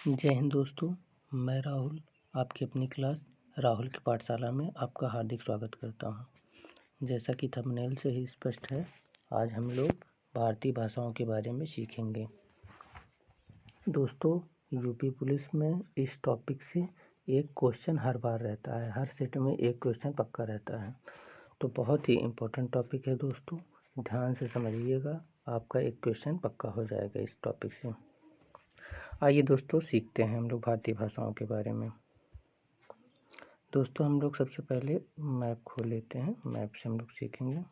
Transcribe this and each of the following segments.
जय हिंद दोस्तों, मैं राहुल आपकी अपनी क्लास राहुल की पाठशाला में आपका हार्दिक स्वागत करता हूं। जैसा कि थंबनेल से ही स्पष्ट है, आज हम लोग भारतीय भाषाओं के बारे में सीखेंगे। दोस्तों, यूपी पुलिस में इस टॉपिक से एक क्वेश्चन हर बार रहता है, हर सेट में एक क्वेश्चन पक्का रहता है। तो बहुत ही इम्पोर्टेंट टॉपिक है दोस्तों, ध्यान से समझिएगा, आपका एक क्वेश्चन पक्का हो जाएगा इस टॉपिक से। आइए दोस्तों, सीखते हैं हम लोग भारतीय भाषाओं के बारे में। दोस्तों, हम लोग सबसे पहले मैप खोल लेते हैं, मैप से हम लोग सीखेंगे।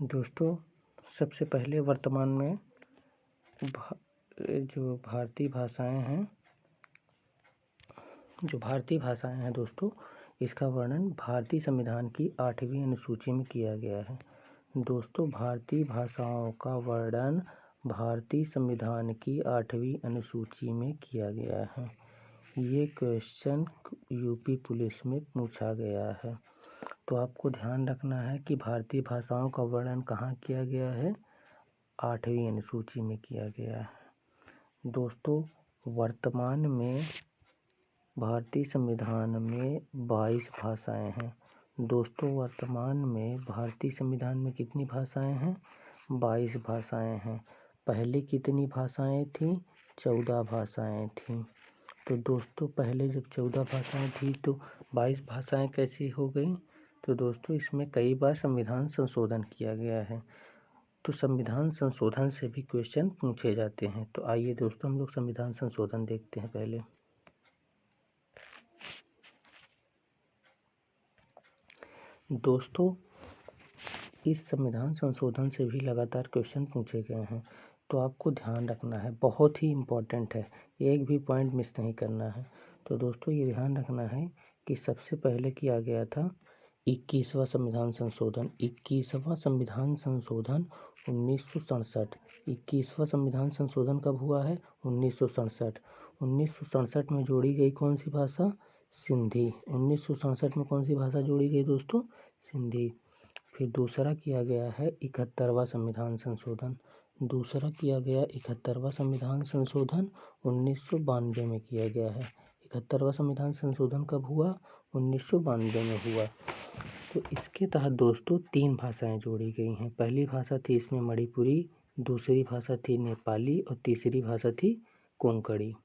दोस्तों, सबसे पहले वर्तमान में जो भारतीय भाषाएं हैं दोस्तों, इसका वर्णन भारतीय संविधान की 8वीं अनुसूची में किया गया है। दोस्तों, भारतीय भाषाओं का वर्णन भारतीय संविधान की 8वीं अनुसूची में किया गया है। ये क्वेश्चन यूपी पुलिस में पूछा गया है। तो आपको ध्यान रखना है कि भारतीय भाषाओं का वर्णन कहाँ किया गया है, 8वीं अनुसूची में किया गया है। दोस्तों, वर्तमान में भारतीय संविधान में 22 भाषाएं हैं। दोस्तों, वर्तमान में भारतीय संविधान में कितनी भाषाएं हैं? 22 भाषाएं हैं। पहले कितनी भाषाएं थीं? 14 भाषाएं थीं। तो दोस्तों, पहले जब 14 भाषाएं थी तो 22 भाषाएं कैसी हो गई? तो दोस्तों, इसमें कई बार संविधान संशोधन किया गया है। तो संविधान संशोधन से भी क्वेश्चन पूछे जाते हैं। तो आइए दोस्तों, हम लोग संविधान संशोधन देखते हैं पहले। दोस्तों, इस संविधान संशोधन से भी लगातार क्वेश्चन पूछे गए हैं। तो आपको ध्यान रखना है, बहुत ही इम्पोर्टेंट है, एक भी पॉइंट मिस नहीं करना है। तो दोस्तों, ये ध्यान रखना है कि सबसे पहले किया गया था 21वां संविधान संशोधन। 21वां संविधान संशोधन 1967। 21वां संविधान संशोधन कब हुआ है? 1967। 1967 में जोड़ी गई कौन सी भाषा? सिंधी। 1967 में कौन सी भाषा जोड़ी गई दोस्तों? सिंधी। फिर दूसरा किया गया है 71वां संविधान संशोधन। दूसरा किया गया 71वां संविधान संशोधन 1992 में किया गया है। 71वां संविधान संशोधन कब हुआ? 1992 में हुआ। तो इसके तहत दोस्तों 3 भाषाएं जोड़ी गई हैं। पहली भाषा थी इसमें मणिपुरी, दूसरी भाषा थी नेपाली और तीसरी भाषा थी कोंकणी।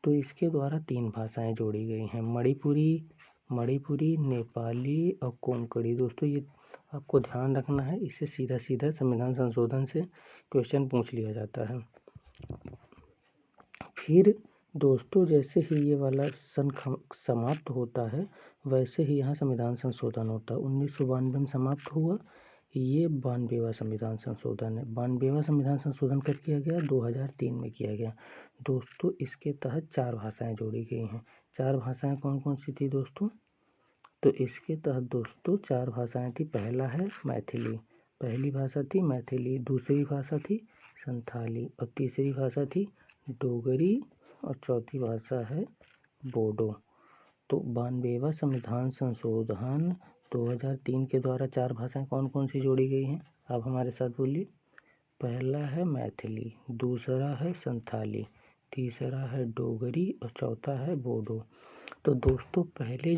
तो इसके द्वारा 3 भाषाएं जोड़ी गई हैं, मणिपुरी, नेपाली और कोंकणी। दोस्तों, ये आपको ध्यान रखना है, इससे सीधा सीधा संविधान संशोधन से क्वेश्चन पूछ लिया जाता है। फिर दोस्तों, जैसे ही ये वाला सन समाप्त होता है, वैसे ही यहाँ संविधान संशोधन होता है। 1992 में समाप्त हुआ, ये 92वां संविधान संशोधन है। 92वां संविधान संशोधन कब किया गया? 2003 में किया गया। दोस्तों, इसके तहत 4 भाषाएं जोड़ी गई हैं। 4 भाषाएं कौन कौन सी थी दोस्तों? तो इसके तहत दोस्तों 4 भाषाएं थी। पहला है मैथिली, पहली भाषा थी मैथिली, दूसरी भाषा थी संथाली और तीसरी भाषा थी डोगरी और चौथी भाषा है बोडो। तो 92वां संविधान संशोधन 2003 के द्वारा 4 भाषाएं कौन कौन सी जोड़ी गई हैं? आप हमारे साथ बोलिए। पहला है मैथिली, दूसरा है संथाली, तीसरा है डोगरी और चौथा है बोडो। तो दोस्तों, पहले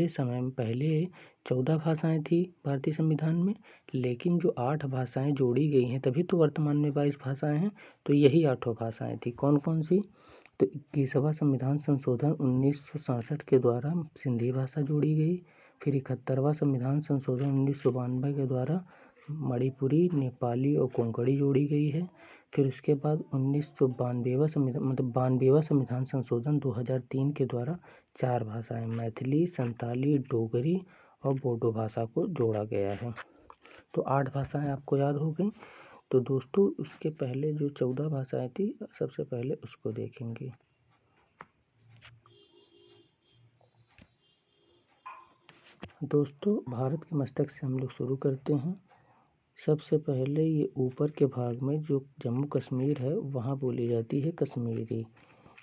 समय में 14 भाषाएं थी भारतीय संविधान में, लेकिन जो 8 भाषाएं जोड़ी गई हैं, तभी तो वर्तमान में 22 भाषाएं हैं। तो यही 8 भाषाएं थी। कौन कौन सी? तो 21वां संविधान संशोधन 1967 के द्वारा सिंधी भाषा जोड़ी गई। फिर 71वां संविधान संशोधन 1992 के द्वारा मणिपुरी, नेपाली और कोंकणी जोड़ी गई है। फिर उसके बाद 1992वां संविधान संशोधन 2003 के द्वारा 4 भाषाएं मैथिली, संताली, डोगरी और बोडो भाषा को जोड़ा गया है। तो 8 भाषाएं आपको याद हो गई। तो दोस्तों, उसके पहले जो 14 भाषाएं थी, सबसे पहले उसको देखेंगे। दोस्तों, भारत के मस्तक से हम लोग शुरू करते हैं। सबसे पहले ये ऊपर के भाग में जो जम्मू कश्मीर है, वहाँ बोली जाती है कश्मीरी।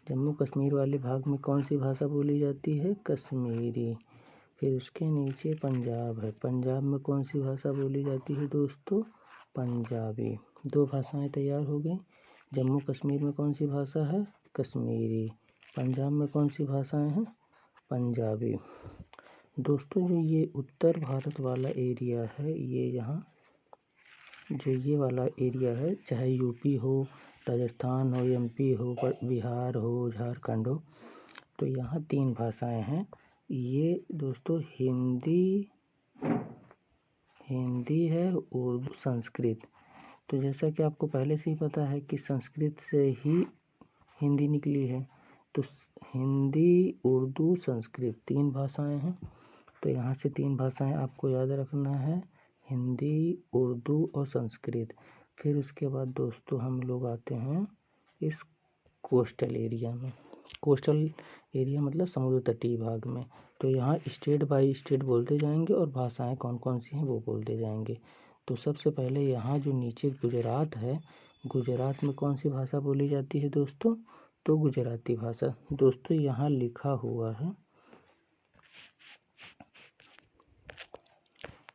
जम्मू कश्मीर वाले भाग में कौन सी भाषा बोली जाती है? कश्मीरी। फिर उसके नीचे पंजाब है, पंजाब में कौन सी भाषा बोली जाती है दोस्तों? पंजाबी। 2 भाषाएं तैयार हो गई। जम्मू कश्मीर में कौन सी भाषा है? कश्मीरी। पंजाब में कौन सी भाषाएं हैं? पंजाबी। दोस्तों जो ये उत्तर भारत वाला एरिया है, ये यहाँ जो ये वाला एरिया है, चाहे यूपी हो, राजस्थान हो, एमपी हो, बिहार हो, झारखंड हो, तो यहाँ 3 भाषाएं हैं। ये दोस्तों हिंदी है, उर्दू, संस्कृत। तो जैसा कि आपको पहले से ही पता है कि संस्कृत से ही हिंदी निकली है, तो हिंदी, उर्दू, संस्कृत 3 भाषाएं हैं। तो यहाँ से 3 भाषाएं आपको याद रखना है, हिंदी, उर्दू और संस्कृत। फिर उसके बाद दोस्तों हम लोग आते हैं इस कोस्टल एरिया में। कोस्टल एरिया मतलब समुद्र तटीय भाग में। तो यहाँ स्टेट बाय स्टेट बोलते जाएंगे और भाषाएं कौन कौन सी हैं वो बोलते जाएंगे। तो सबसे पहले यहाँ जो नीचे गुजरात है, गुजरात में कौन सी भाषा बोली जाती है दोस्तों? तो गुजराती भाषा। दोस्तों यहाँ लिखा हुआ है,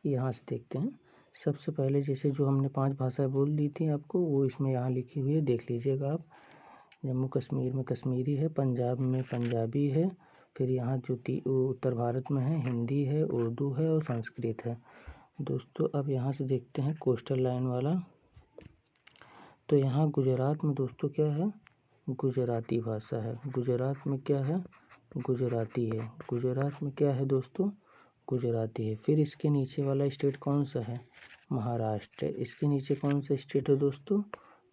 यहाँ से देखते हैं। सबसे पहले जैसे जो हमने 5 भाषाएं बोल दी थी आपको, वो इसमें यहाँ लिखी हुई है, देख लीजिएगा आप। जम्मू कश्मीर में कश्मीरी है, पंजाब में पंजाबी है, फिर यहाँ जो उत्तर भारत में है हिंदी है, उर्दू है और संस्कृत है। दोस्तों अब यहाँ से देखते हैं कोस्टल लाइन वाला। तो यहाँ गुजरात में दोस्तों क्या है? गुजराती भाषा है। गुजरात में क्या है? गुजराती है। गुजरात में क्या है दोस्तों? गुजराती है। फिर इसके नीचे वाला स्टेट कौन सा है? महाराष्ट्र है। इसके नीचे कौन सा स्टेट है दोस्तों?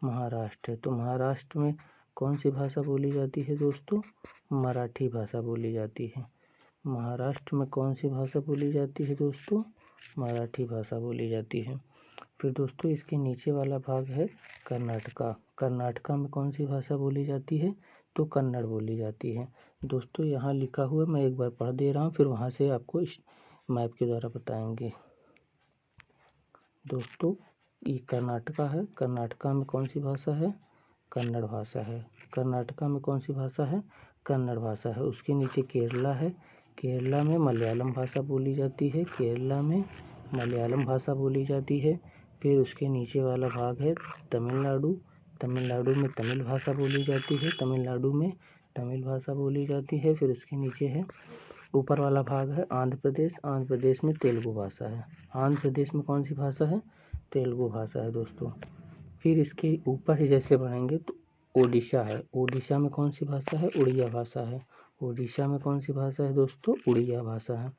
महाराष्ट्र है। तो महाराष्ट्र में कौन सी भाषा बोली जाती है दोस्तों? मराठी भाषा बोली जाती है। महाराष्ट्र में कौन सी भाषा बोली जाती है दोस्तों? मराठी भाषा बोली जाती है। फिर दोस्तों इसके नीचे वाला भाग है कर्नाटका। कर्नाटका में कौन सी भाषा बोली जाती है? तो कन्नड़ बोली जाती है। दोस्तों यहाँ लिखा हुआ मैं एक बार पढ़ दे रहा हूँ, फिर वहाँ से आपको इस मैप के द्वारा बताएंगे। दोस्तों ये कर्नाटका है, कर्नाटका में कौन सी भाषा है? कन्नड़ भाषा है। कर्नाटका में कौन सी भाषा है? कन्नड़ भाषा है। उसके नीचे केरला है, केरला में मलयालम भाषा बोली जाती है, केरला में मलयालम भाषा बोली जाती है। फिर उसके नीचे वाला भाग है तमिलनाडु, तमिलनाडु में तमिल भाषा बोली जाती है, तमिलनाडु में तमिल भाषा बोली जाती है। फिर उसके नीचे है ऊपर वाला भाग है आंध्र प्रदेश, आंध्र प्रदेश में तेलुगु भाषा है। आंध्र प्रदेश में कौन सी भाषा है? तेलुगु भाषा है दोस्तों। फिर इसके ऊपर ही जैसे बढ़ेंगे तो ओडिशा है, ओडिशा में कौन सी भाषा है? उड़िया भाषा है। ओडिशा में कौन सी भाषा है दोस्तों? उड़िया भाषा है।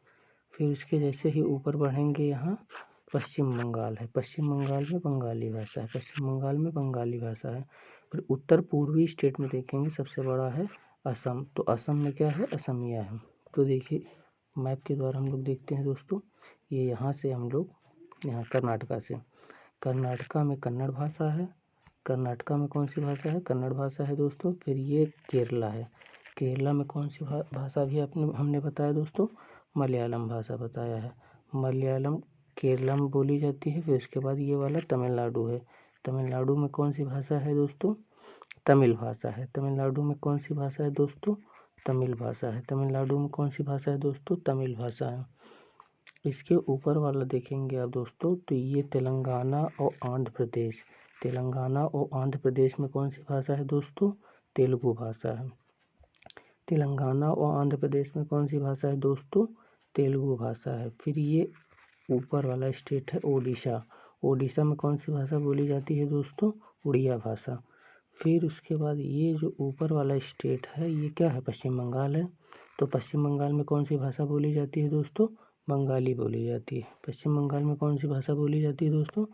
फिर उसके जैसे ही ऊपर बढ़ेंगे यहाँ पश्चिम बंगाल है, पश्चिम बंगाल में बंगाली भाषा है, पश्चिम बंगाल में बंगाली भाषा है। फिर उत्तर पूर्वी स्टेट में देखेंगे सबसे बड़ा है असम, तो असम में क्या है? असमिया है। तो देखिए मैप के द्वारा हम लोग देखते हैं दोस्तों, ये यहाँ से हम लोग यहाँ कर्नाटका से, कर्नाटका में कन्नड़ भाषा है। कर्नाटका में कौन सी भाषा है? कन्नड़ भाषा है दोस्तों। फिर ये केरला है, केरला में कौन सी भाषा भी हमने बताया दोस्तों? मलयालम भाषा बताया है। मलयालम केरला में बोली जाती है। फिर उसके बाद ये वाला तमिलनाडु है, तमिलनाडु में कौन सी भाषा है दोस्तों? तमिल भाषा है। तमिलनाडु में कौन सी भाषा है दोस्तों? तमिल भाषा है। तमिलनाडु में कौन सी भाषा है दोस्तों? तमिल भाषा है। इसके ऊपर वाला देखेंगे आप दोस्तों, तो ये तेलंगाना और आंध्र प्रदेश, तेलंगाना और आंध्र प्रदेश में कौन सी भाषा है दोस्तों? तेलुगु भाषा है। तेलंगाना और आंध्र प्रदेश में कौन सी भाषा है दोस्तों? तेलुगु भाषा है। फिर ये ऊपर वाला स्टेट है ओडिशा, ओडिशा में कौन सी भाषा बोली जाती है दोस्तों? उड़िया भाषा। फिर उसके बाद ये जो ऊपर वाला स्टेट है ये क्या है? पश्चिम बंगाल है। तो पश्चिम बंगाल में कौन सी भाषा बोली जाती है दोस्तों? बंगाली बोली जाती है। पश्चिम बंगाल में कौन सी भाषा बोली जाती है दोस्तों?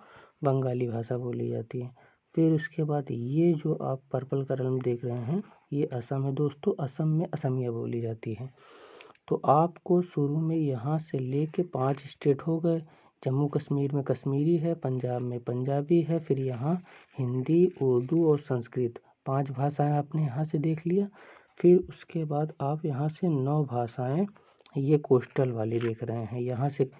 बंगाली भाषा बोली जाती है। फिर उसके बाद ये जो आप पर्पल कलर में देख रहे हैं ये असम है दोस्तों, असम में असमिया बोली जाती है। तो आपको शुरू में यहाँ से लेके 5 स्टेट हो गए। जम्मू कश्मीर में कश्मीरी है, पंजाब में पंजाबी है, फिर यहाँ हिंदी, उर्दू और संस्कृत 5 भाषाएं आपने यहाँ से देख लिया। फिर उसके बाद आप यहाँ से 9 भाषाएं ये कोस्टल वाली देख रहे हैं। यहाँ से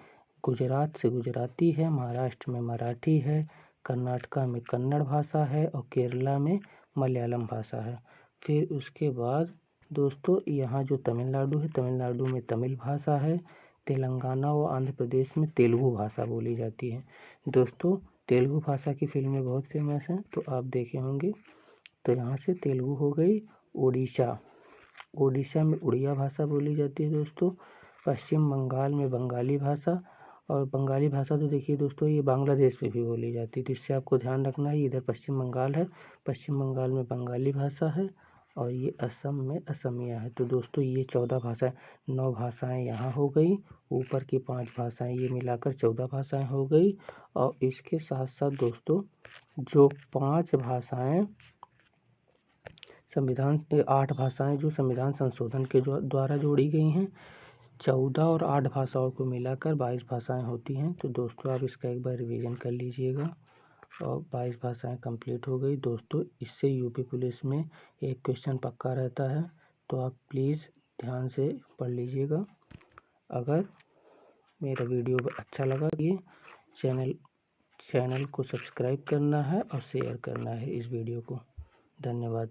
गुजरात से गुजराती है, महाराष्ट्र में मराठी है, कर्नाटका में कन्नड़ भाषा है और केरला में मलयालम भाषा है। फिर उसके बाद दोस्तों यहाँ जो तमिलनाडु है, तमिलनाडु में तमिल भाषा है, तेलंगाना और आंध्र प्रदेश में तेलुगु भाषा बोली जाती है। दोस्तों तेलुगु भाषा की फिल्में बहुत फेमस हैं, तो आप देखे होंगे। तो यहाँ से तेलुगु हो गई। उड़ीसा, उड़ीसा में उड़िया भाषा बोली जाती है दोस्तों। पश्चिम बंगाल में बंगाली भाषा, और बंगाली भाषा तो देखिए दोस्तों ये बांग्लादेश में भी बोली जाती है, तो इससे आपको ध्यान रखना है। इधर पश्चिम बंगाल है, पश्चिम बंगाल में बंगाली भाषा है, और ये असम में असमिया है। तो दोस्तों ये 14 भाषाएँ, 9 भाषाएँ यहाँ हो गई, ऊपर की 5 भाषाएँ, ये मिलाकर 14 भाषाएँ हो गई। और इसके साथ साथ दोस्तों जो 5 भाषाएँ संविधान 8 भाषाएँ जो संविधान संशोधन के द्वारा जोड़ी गई हैं, 14 और 8 भाषाओं को मिलाकर 22 भाषाएँ होती हैं। तो दोस्तों आप इसका एक बार रिवीजन कर लीजिएगा, और 22 भाषाएँ कंप्लीट हो गई दोस्तों। इससे यूपी पुलिस में एक क्वेश्चन पक्का रहता है, तो आप प्लीज़ ध्यान से पढ़ लीजिएगा। अगर मेरा वीडियो अच्छा लगा, ये चैनल को सब्सक्राइब करना है और शेयर करना है इस वीडियो को। धन्यवाद।